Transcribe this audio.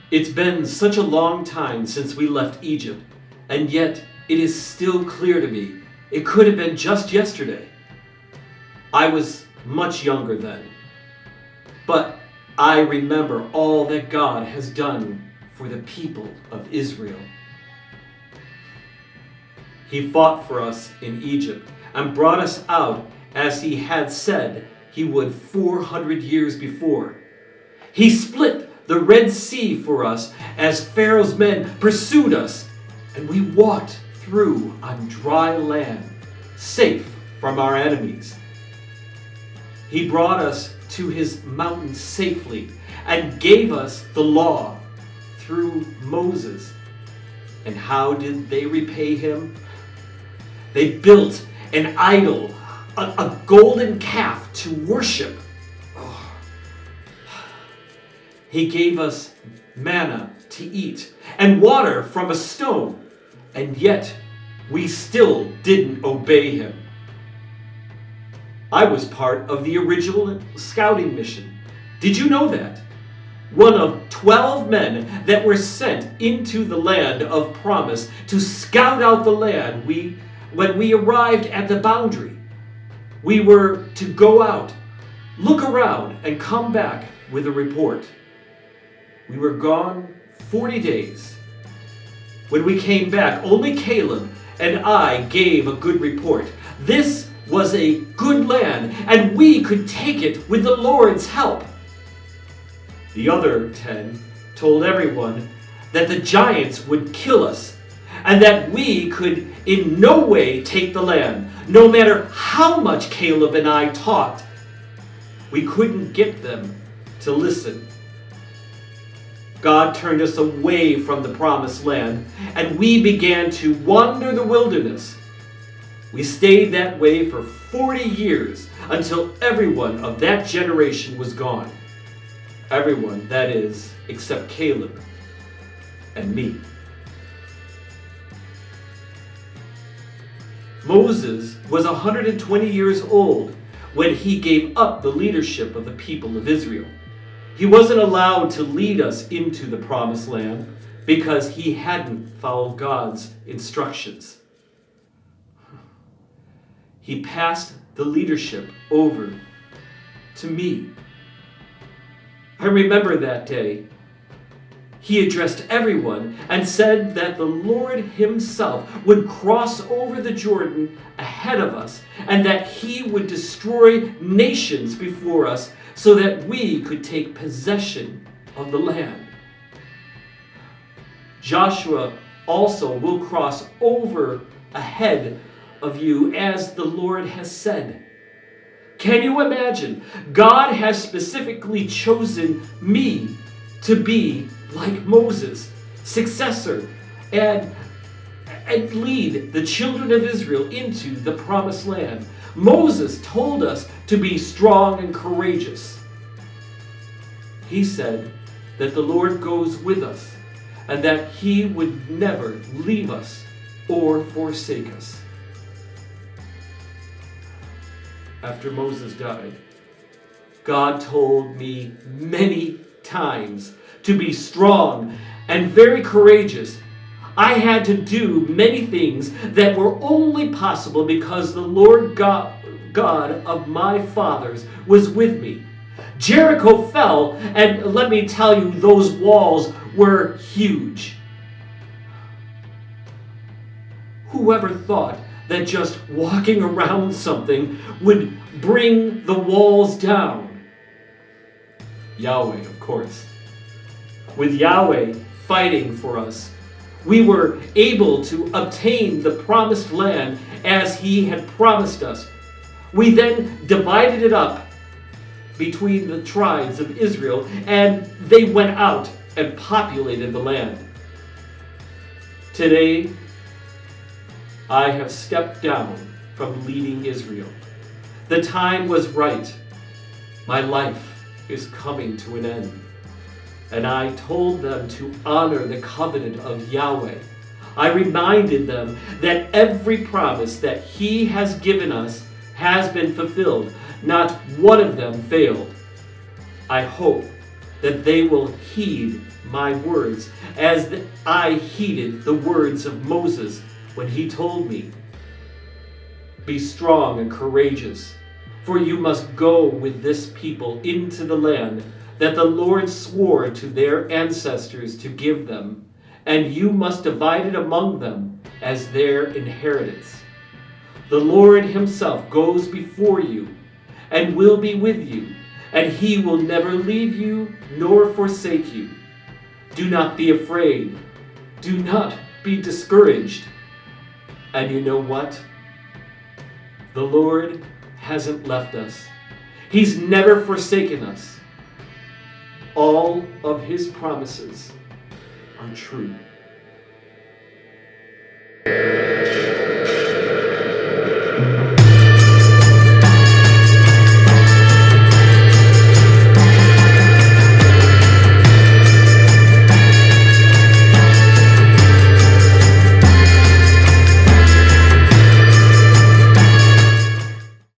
It's been such a long time since we left Egypt, and yet it is still clear to me it could have been just yesterday. I was much younger then, but I remember all that God has done for the people of Israel. He fought for us in Egypt and brought us out as he had said he would 400 years before. He split the Red Sea for us as Pharaoh's men pursued us, and we walked through on dry land, safe from our enemies. He brought us to his mountain safely and gave us the law through Moses. And how did they repay him? They built an idol, a golden calf to worship. He gave us manna to eat and water from a stone, and yet we still didn't obey him. I was part of the original scouting mission. Did you know that? One of 12 men that were sent into the land of promise to scout out the land. When we arrived at the boundary, we were to go out, look around, and come back with a report. We were gone 40 days. When we came back, only Caleb and I gave a good report. This was a good land, and we could take it with the Lord's help. The other 10 told everyone that the giants would kill us, and that we could in no way take the land, no matter how much Caleb and I talked. We couldn't get them to listen. God turned us away from the promised land, and we began to wander the wilderness. We stayed that way for 40 years until everyone of that generation was gone. Everyone, that is, except Caleb and me. Moses was 120 years old when he gave up the leadership of the people of Israel. He wasn't allowed to lead us into the promised land because he hadn't followed God's instructions. He passed the leadership over to me. I remember that day. He addressed everyone and said that the Lord himself would cross over the Jordan ahead of us and that he would destroy nations before us so that we could take possession of the land. Joshua also will cross over ahead of you as the Lord has said. Can you imagine? God has specifically chosen me to be like Moses, successor, and lead the children of Israel into the promised land. Moses told us to be strong and courageous. He said that the Lord goes with us and that he would never leave us or forsake us. After Moses died, God told me many times to be strong and very courageous. I had to do many things that were only possible because the Lord God of my fathers was with me. Jericho fell, and let me tell you, those walls were huge. Whoever thought that just walking around something would bring the walls down? Yahweh, of course. With Yahweh fighting for us, we were able to obtain the promised land as he had promised us. We then divided it up between the tribes of Israel, and they went out and populated the land. Today, I have stepped down from leading Israel. The time was right. My life is coming to an end. And I told them to honor the covenant of Yahweh. I reminded them that every promise that he has given us has been fulfilled. Not one of them failed. I hope that they will heed my words, as I heeded the words of Moses when he told me, "Be strong and courageous, for you must go with this people into the land that the Lord swore to their ancestors to give them, and you must divide it among them as their inheritance. The Lord himself goes before you and will be with you, and he will never leave you nor forsake you. Do not be afraid. Do not be discouraged." And you know what? The Lord hasn't left us. He's never forsaken us. All of his promises are true.